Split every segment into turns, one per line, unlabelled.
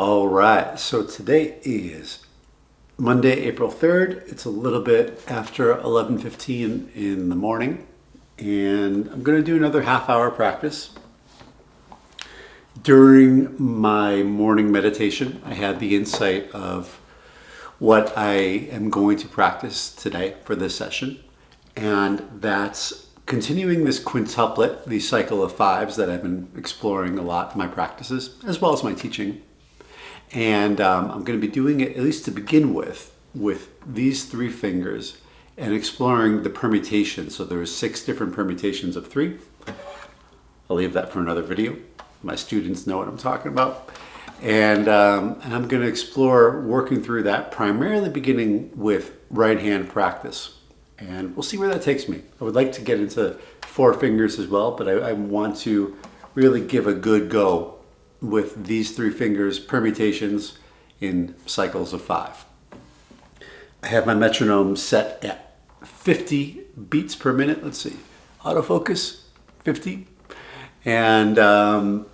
All right, so today is Monday, April 3rd. It's a little bit after 11:15 in the morning, and I'm going to do another half-hour practice. During my morning meditation, I had the insight of what I am going to practice today for this session, and that's continuing this quintuplet, the cycle of fives that I've been exploring a lot in my practices, as well as my teaching. And I'm going to be doing it, at least to begin with these three fingers and exploring the permutations. So there's 6 different permutations of 3. I'll leave that for another video. My students know what I'm talking about. And I'm going to explore working through that, primarily beginning with right hand practice. And we'll see where that takes me. I would like to get into 4 fingers as well, but I want to really give a good go with these 3 fingers permutations in cycles of 5. I have my metronome set at 50 beats per minute. Let's see, autofocus, 50. And one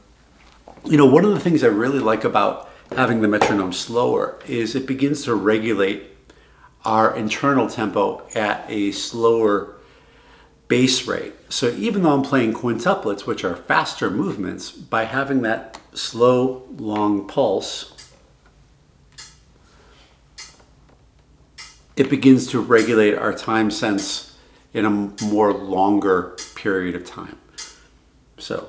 of the things I really like about having the metronome slower is it begins to regulate our internal tempo at a slower base rate. So even though I'm playing quintuplets, which are faster movements, by having that slow, long pulse, it begins to regulate our time sense in a more longer period of time. So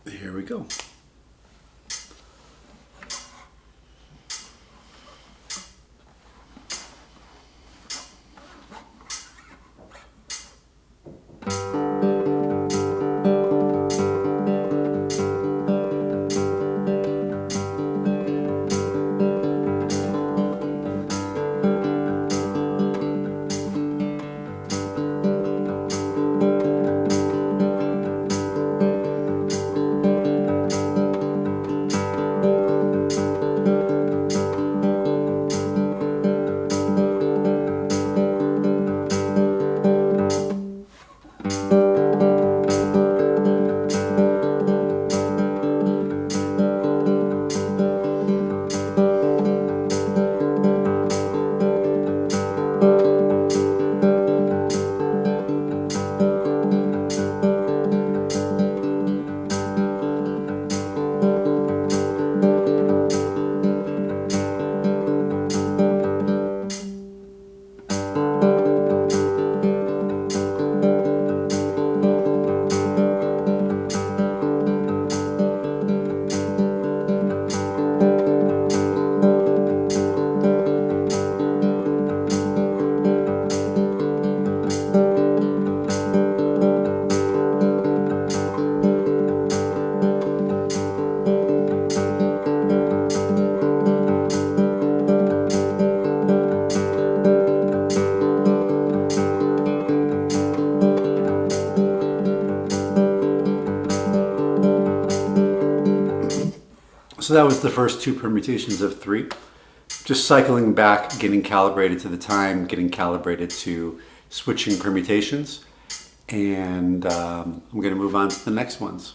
here we go. So that was the first 2 permutations of 3. Just cycling back, getting calibrated to the time, getting calibrated to switching permutations. And I'm going to move on to the next ones.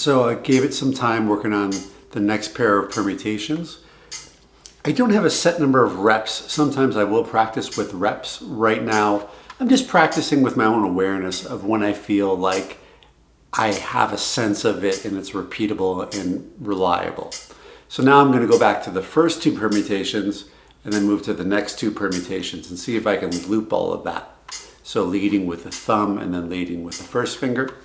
So I gave it some time working on the next pair of permutations. I don't have a set number of reps. Sometimes I will practice with reps. Right now, I'm just practicing with my own awareness of when I feel like I have a sense of it and it's repeatable and reliable. So now I'm going to go back to the first two permutations and then move to the next two permutations and see if I can loop all of that. So leading with the thumb and then leading with the first finger.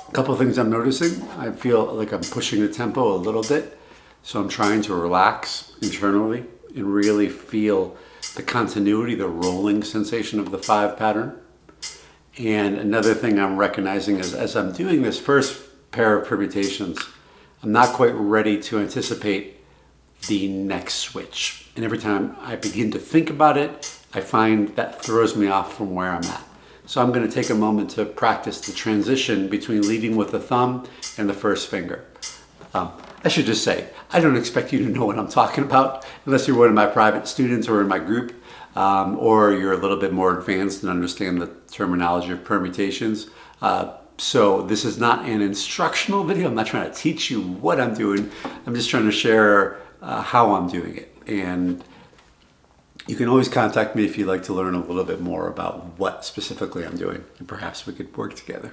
A couple of things I'm noticing. I feel like I'm pushing the tempo a little bit. So I'm trying to relax internally and really feel the continuity, the rolling sensation of the 5 pattern. And another thing I'm recognizing is as I'm doing this first pair of permutations, I'm not quite ready to anticipate the next switch. And every time I begin to think about it, I find that throws me off from where I'm at. So I'm going to take a moment to practice the transition between leading with the thumb and the first finger. I should just say, I don't expect you to know what I'm talking about unless you're one of my private students or in my group, or you're a little bit more advanced and understand the terminology of permutations. So this is not an instructional video. I'm not trying to teach you what I'm doing. I'm just trying to share how I'm doing it. And you can always contact me if you'd like to learn a little bit more about what specifically I'm doing, and perhaps we could work together.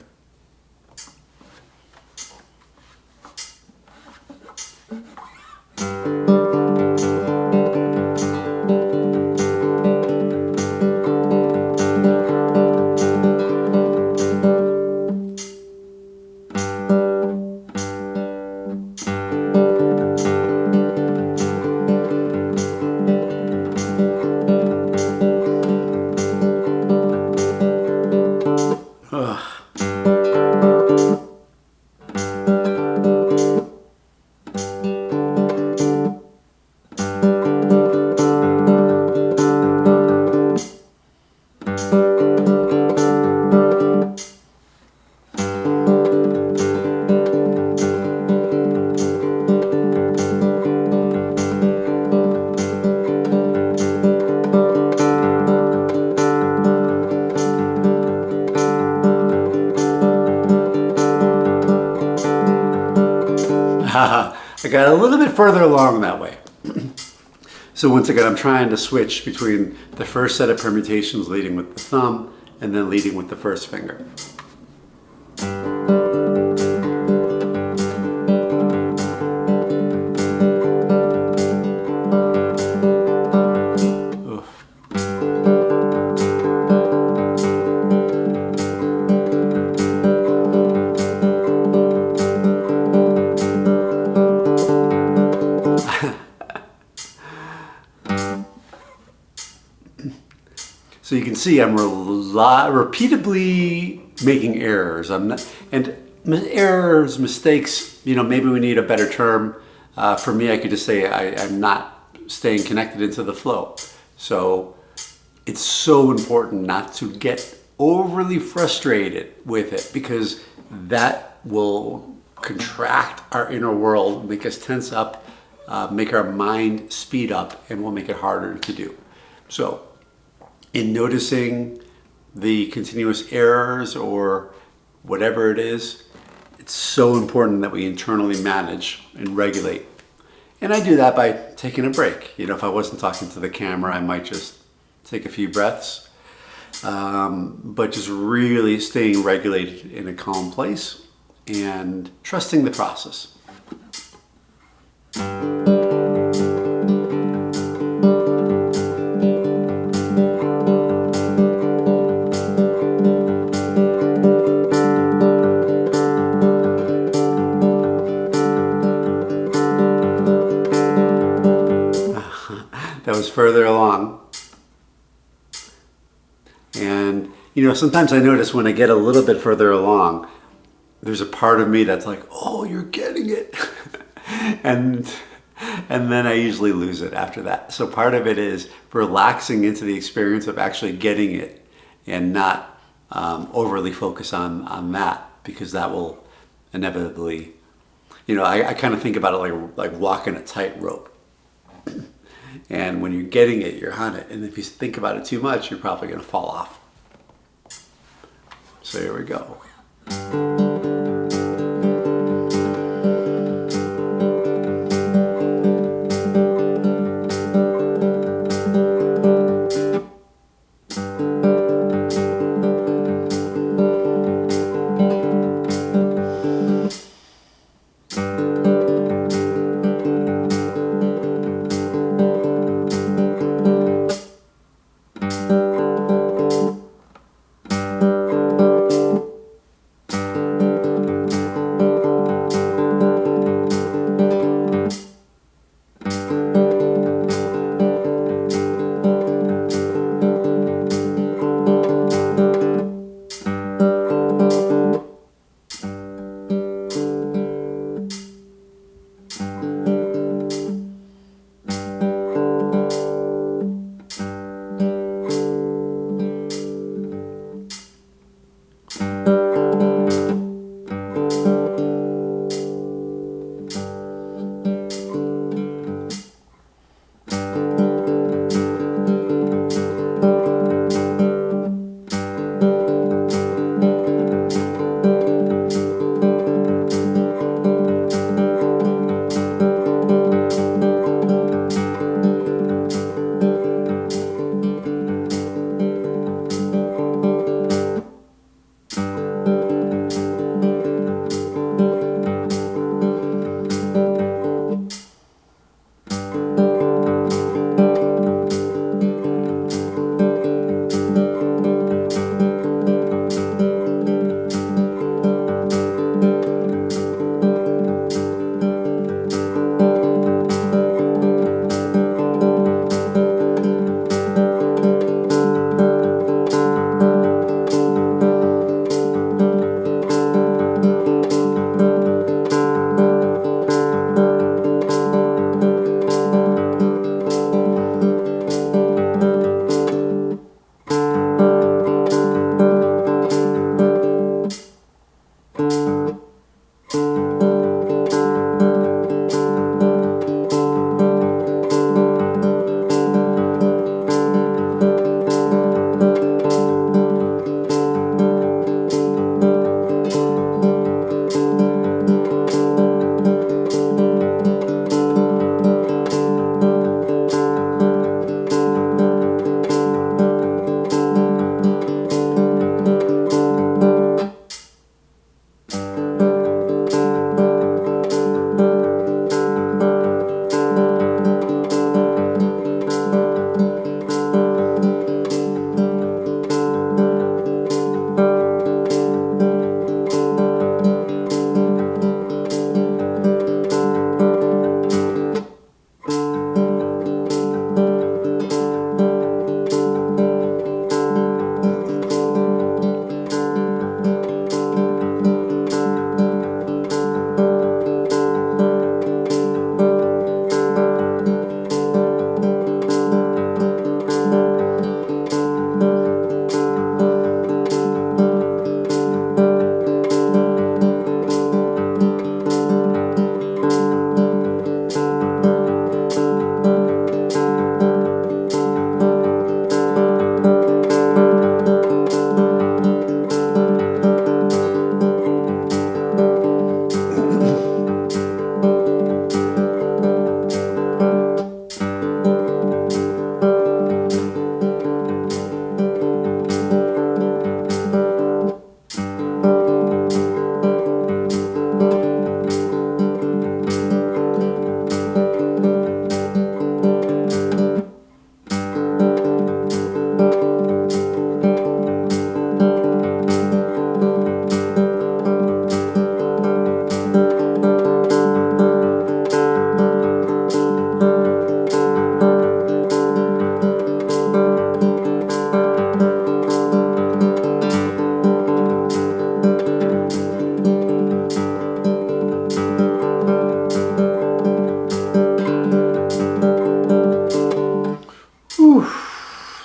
I got a little bit further along that way. So once again, I'm trying to switch between the first set of permutations leading with the thumb and then leading with the first finger. So you can see I'm repeatedly making errors. Errors, mistakes, maybe we need a better term. For me, I could just say I'm not staying connected into the flow. So it's so important not to get overly frustrated with it, because that will contract our inner world, make us tense up, make our mind speed up and will make it harder to do. So in noticing the continuous errors or whatever it is, it's so important that we internally manage and regulate. And I do that by taking a break. If I wasn't talking to the camera, I might just take a few breaths. But just really staying regulated in a calm place and trusting the process. That was further along. And, sometimes I notice when I get a little bit further along, there's a part of me that's like, oh, you're getting it. and then I usually lose it after that. So part of it is relaxing into the experience of actually getting it and not overly focus on that, because that will inevitably, I kind of think about it like walking a tightrope. And when you're getting it, you're on it. And if you think about it too much, you're probably going to fall off. So here we go.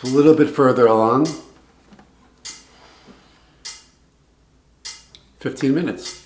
a little bit further along. 15 minutes.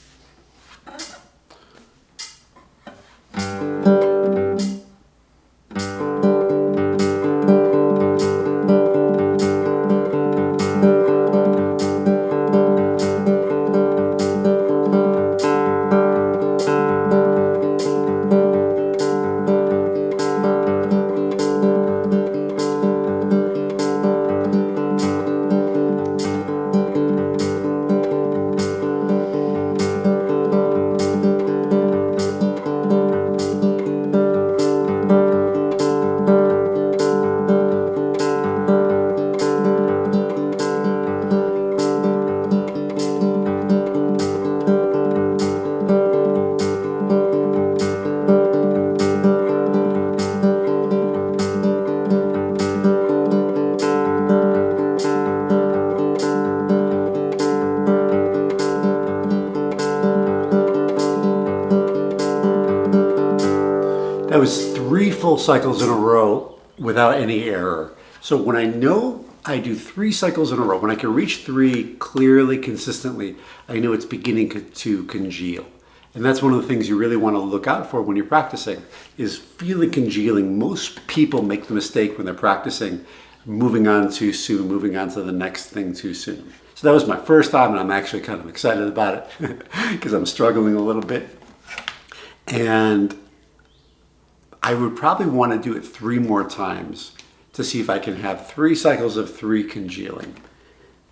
That was 3 full cycles in a row without any error. So when I know I do 3 cycles in a row, when I can reach 3 clearly, consistently, I know it's beginning to congeal. And that's one of the things you really want to look out for when you're practicing, is feeling congealing. Most people make the mistake when they're practicing, moving on too soon, moving on to the next thing too soon. So that was my first time, and I'm actually kind of excited about it because I'm struggling a little bit. And I would probably want to do it 3 more times to see if I can have 3 cycles of 3 congealing.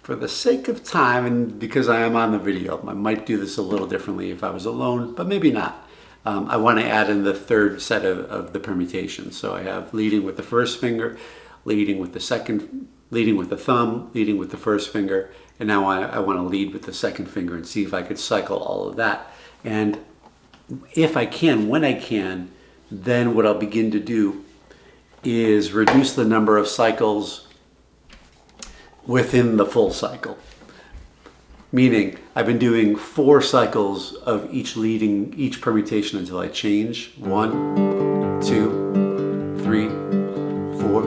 For the sake of time, and because I am on the video, I might do this a little differently if I was alone, but maybe not. I want to add in the 3rd set of the permutations. So I have leading with the first finger, leading with the second, leading with the thumb, leading with the first finger, and now I want to lead with the second finger and see if I could cycle all of that. And if I can, when I can, then what I'll begin to do is reduce the number of cycles within the full cycle. Meaning, I've been doing 4 cycles of each permutation until I change. 1, 2, 3, 4,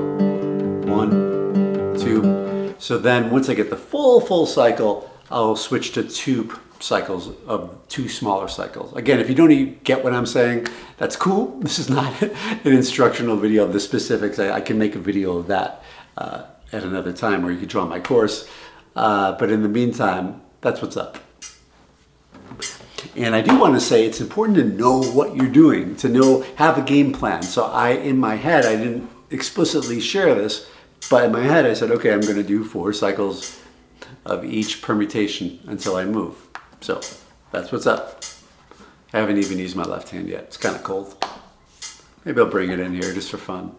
1, 2. So then once I get the full cycle, I'll switch to 2 cycles of 2 smaller cycles. Again, if you don't even get what I'm saying, that's cool. This is not an instructional video of the specifics. I can make a video of that at another time, or you can join my course. But in the meantime, that's what's up. And I do want to say it's important to know what you're doing, to have a game plan. So in my head, I didn't explicitly share this, but in my head I said, okay, I'm going to do 4 cycles of each permutation until I move. So that's what's up. I haven't even used my left hand yet. It's kind of cold. Maybe I'll bring it in here just for fun.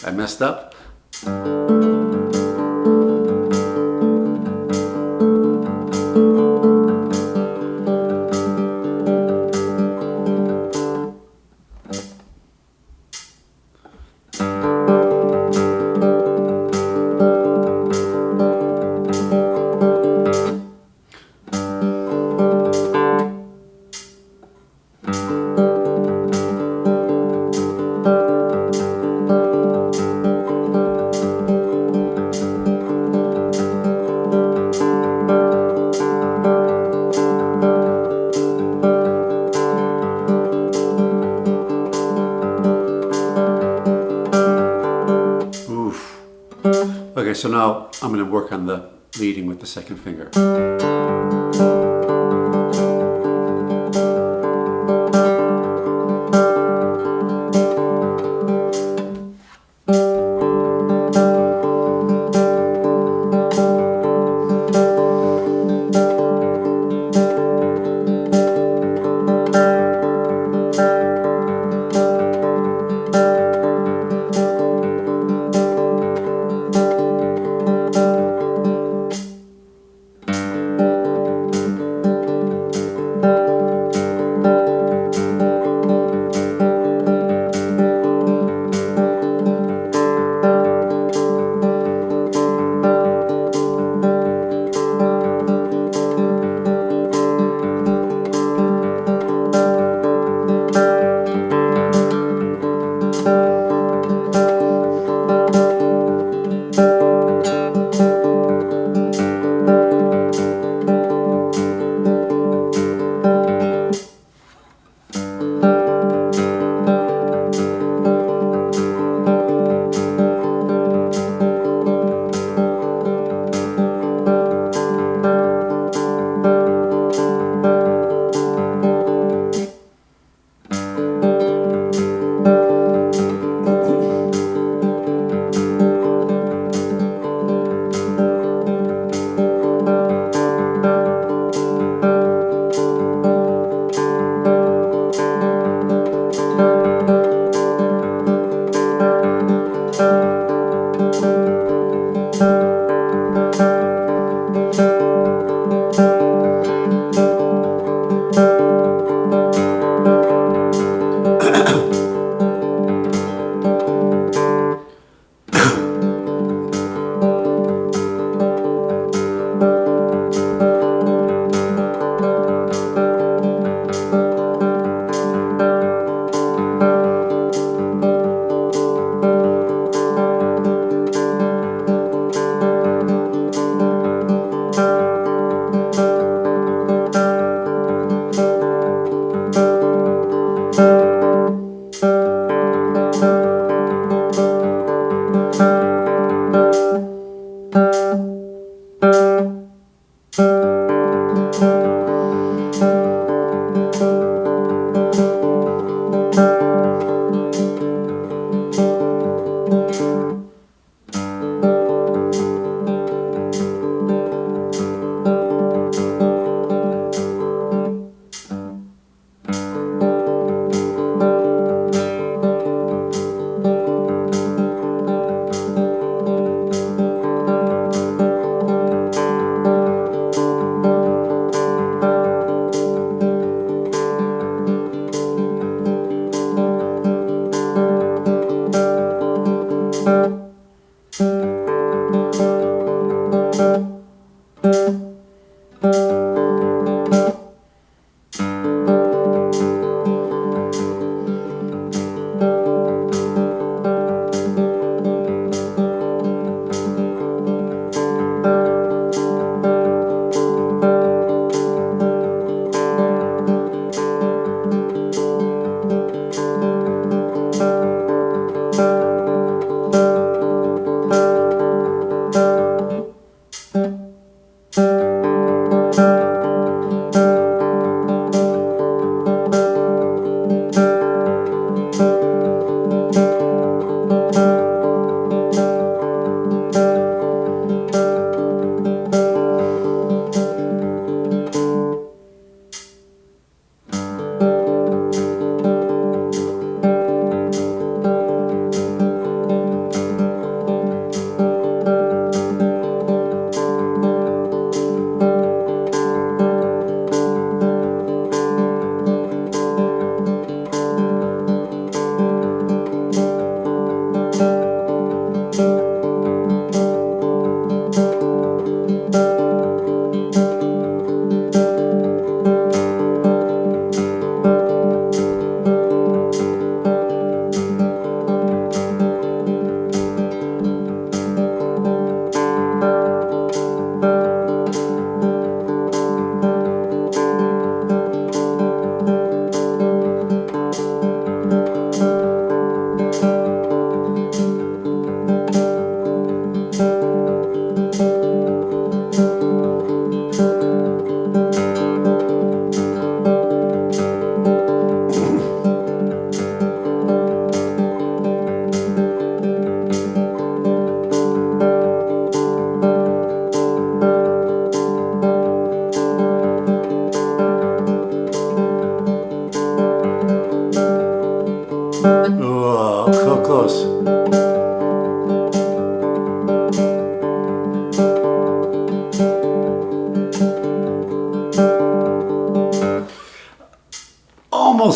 I messed up. Okay, so now I'm going to work on the leading with the second finger.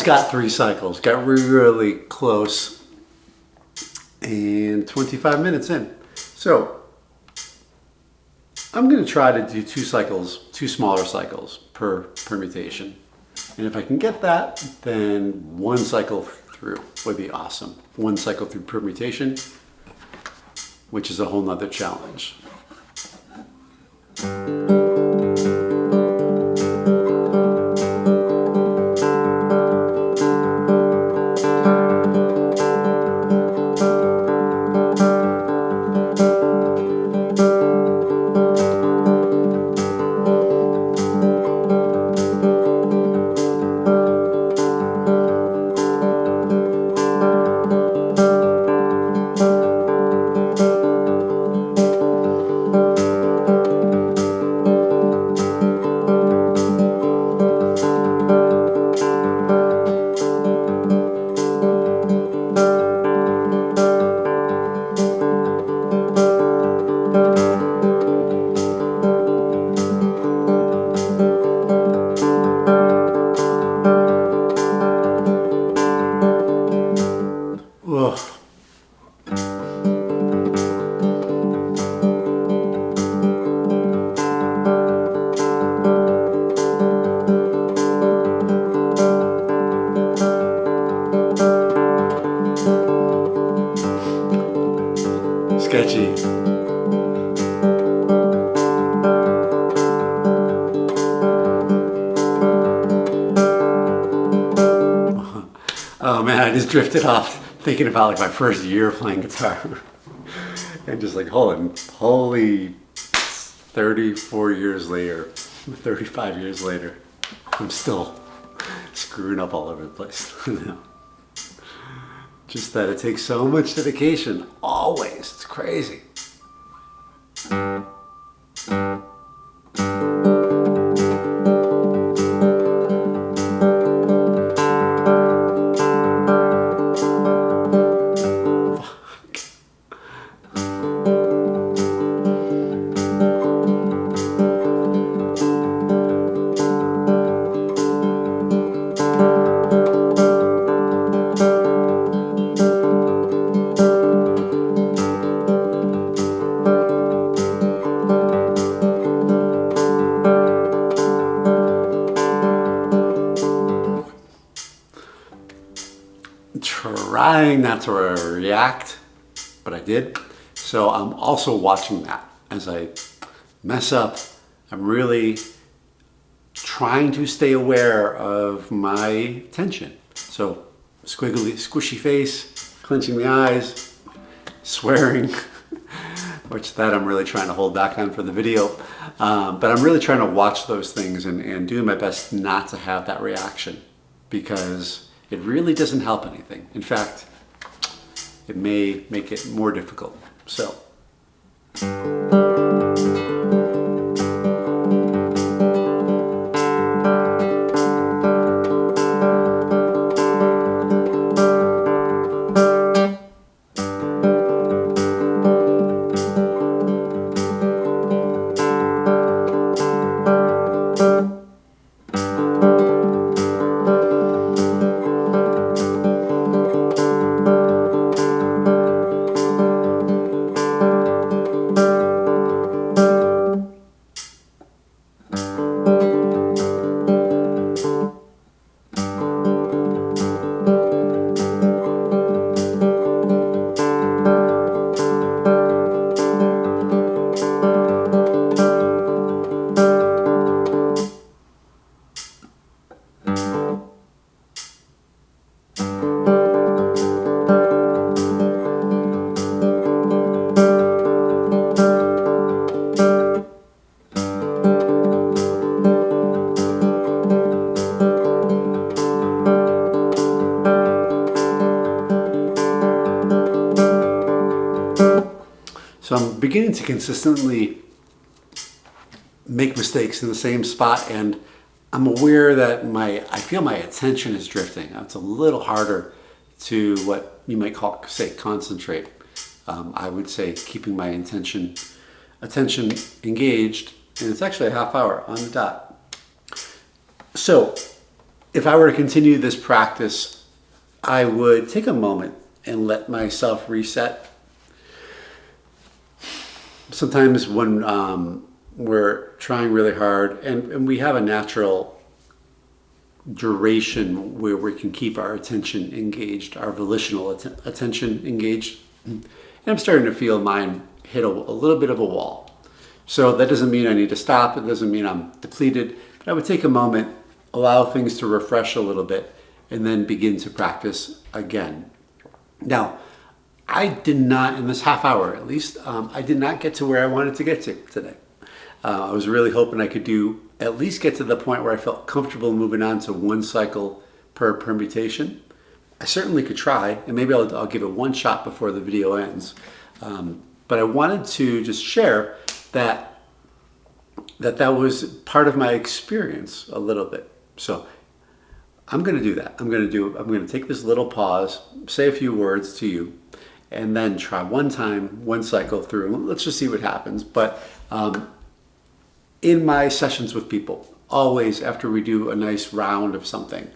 almost got 3 cycles. Got really close. And 25 minutes in. So I'm going to try to do 2 cycles, 2 smaller cycles per permutation. And if I can get that, then 1 cycle through would be awesome. 1 cycle through permutation, which is a whole nother challenge. Ugh. Sketchy. Oh man, I just drifted off thinking about like my first year playing guitar. And just like, holy 34 years later, 35 years later, I'm still screwing up all over the place. Just that it takes so much dedication, always. It's crazy. Trying not to react, but I did. So I'm also watching that as I mess up. I'm really trying to stay aware of my tension. So squiggly, squishy face, clenching the eyes, swearing, which that I'm really trying to hold back on for the video. But I'm really trying to watch those things and do my best not to have that reaction, because it really doesn't help anything. In fact, it may make it more difficult. So. So I'm beginning to consistently make mistakes in the same spot, and I'm aware that I feel my attention is drifting. It's a little harder to what you might call, say, concentrate. I would say keeping my attention engaged, and it's actually a half hour on the dot. So if I were to continue this practice, I would take a moment and let myself reset. Sometimes when we're trying really hard and we have a natural duration where we can keep our attention engaged, our volitional attention engaged, and I'm starting to feel mine hit a little bit of a wall. So that doesn't mean I need to stop. It doesn't mean I'm depleted. But I would take a moment, allow things to refresh a little bit, and then begin to practice again. Now, I did not, in this half hour at least, I did not get to where I wanted to get to today. I was really hoping I could at least get to the point where I felt comfortable moving on to 1 cycle per permutation. I certainly could try, and maybe I'll give it one shot before the video ends. But I wanted to just share that was part of my experience a little bit. So I'm going to do that. I'm going to take this little pause, say a few words to you, and then try 1 time, 1 cycle through. Let's just see what happens. But in my sessions with people, always after we do a nice round of something,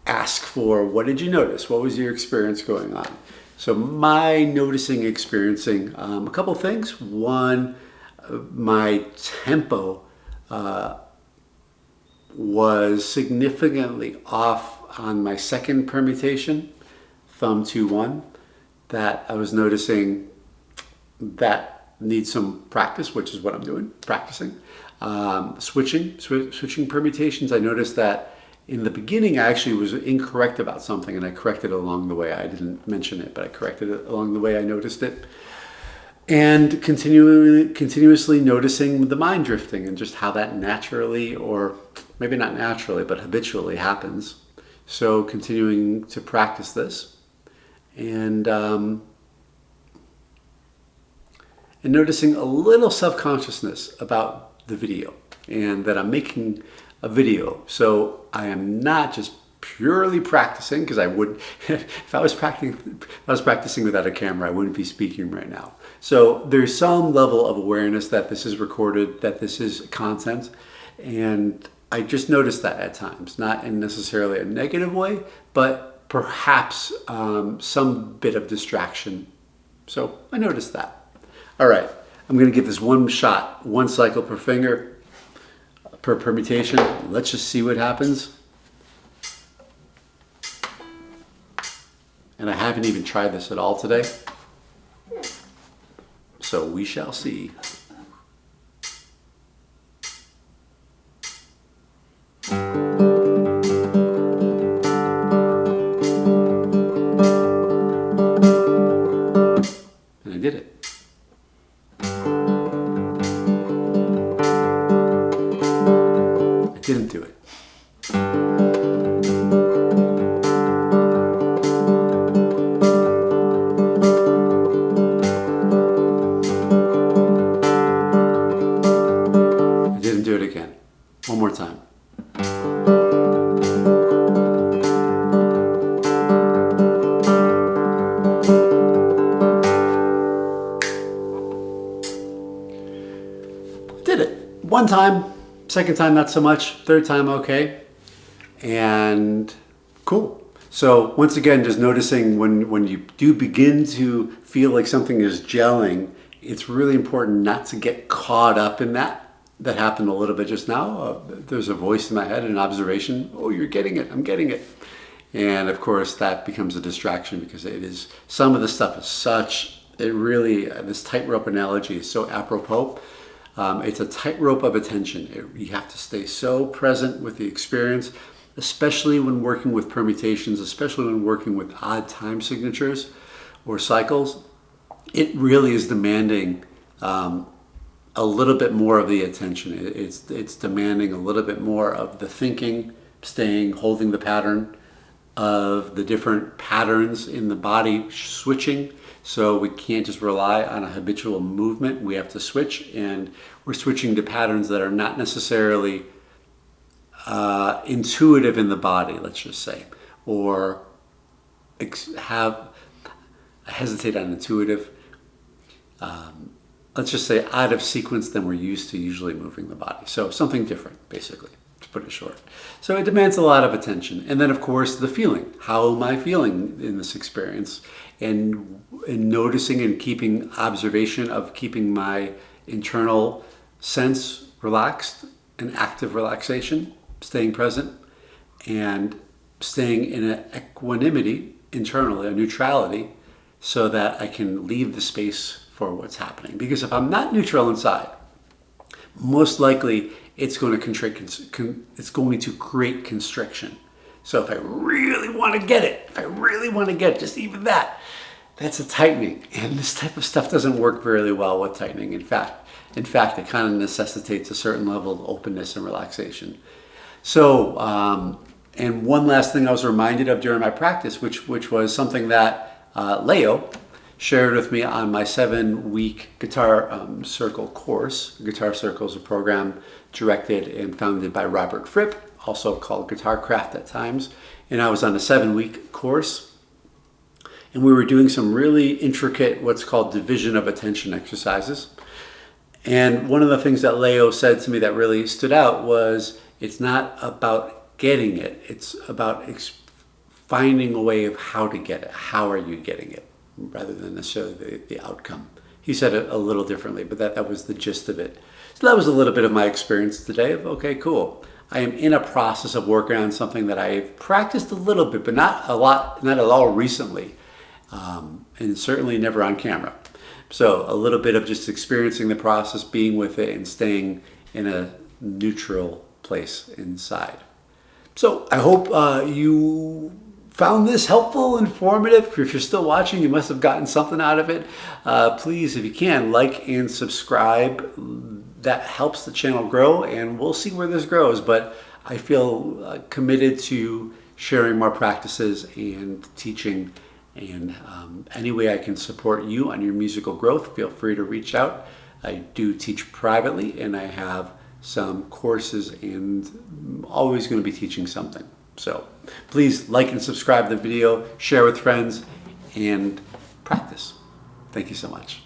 ask for, what did you notice? What was your experience going on? So my experiencing a couple things. One, my tempo was significantly off on my second permutation, thumb 2-1, that I was noticing that needs some practice, which is what I'm doing, practicing. Switching permutations, I noticed that in the beginning I actually was incorrect about something, and I corrected it along the way. I didn't mention it, but I corrected it along the way I noticed it. And continuously noticing the mind drifting and just how that naturally, or maybe not naturally, but habitually happens. So continuing to practice this and noticing a little self-consciousness about the video and that I'm making a video. So I am not just purely practicing, because I would, if I was practicing without a camera, I wouldn't be speaking right now. So there's some level of awareness that this is recorded, that this is content, and I just noticed that at times, not in necessarily a negative way, but perhaps some bit of distraction. So I noticed that. All right, I'm going to give this 1 shot, 1 cycle per finger, per permutation. Let's just see what happens. And I haven't even tried this at all today. So we shall see. And I did it. I didn't do it. One more time. Did it. 1 time, 2nd time not so much, 3rd time okay. And cool. So once again, just noticing when you do begin to feel like something is gelling, it's really important not to get caught up in that. That happened a little bit just now. There's a voice in my head, an observation. Oh, you're getting it. I'm getting it. And of course, that becomes a distraction, because it is, some of the stuff is such, it really, this tightrope analogy is so apropos. It's a tightrope of attention. You have to stay so present with the experience, especially when working with permutations, especially when working with odd time signatures or cycles. It really is demanding a little bit more of the attention. It's demanding a little bit more of the thinking, holding the pattern of the different patterns in the body switching. So we can't just rely on a habitual movement. We have to switch, and we're switching to patterns that are not necessarily intuitive in the body, let's just say, or I hesitate on intuitive. Let's just say out of sequence than we're used to usually moving the body. So something different, basically. put it short. So it demands a lot of attention. And then, of course, the feeling. How am I feeling in this experience? And noticing and keeping observation of keeping my internal sense relaxed, an active relaxation, staying present, and staying in an equanimity internally, a neutrality, so that I can leave the space for what's happening. Because if I'm not neutral inside, most likely it's going to create constriction. So if I really want to get it, just even that, that's a tightening. And this type of stuff doesn't work very well with tightening. In fact, it kind of necessitates a certain level of openness and relaxation. So, and one last thing I was reminded of during my practice, which was something that Leo shared with me on my 7-week Guitar Circle course. Guitar Circle is a program directed and founded by Robert Fripp, also called Guitar Craft at times. And I was on a 7-week course, and we were doing some really intricate, what's called division of attention exercises. And one of the things that Leo said to me that really stood out was, it's not about getting it, it's about finding a way of how to get it. How are you getting it? Rather than necessarily the outcome. He said it a little differently, but that was the gist of it. So that was a little bit of my experience today of, okay, cool. I am in a process of working on something that I've practiced a little bit, but not a lot, not at all recently, and certainly never on camera. So a little bit of just experiencing the process, being with it, and staying in a neutral place inside. So I hope you found this helpful, informative. If you're still watching, you must have gotten something out of it. Please, if you can, like and subscribe. That helps the channel grow, and we'll see where this grows. But I feel committed to sharing more practices and teaching. And any way I can support you on your musical growth, feel free to reach out. I do teach privately, and I have some courses, and I'm always going to be teaching something. So please like and subscribe the video, share with friends, and practice. Thank you so much.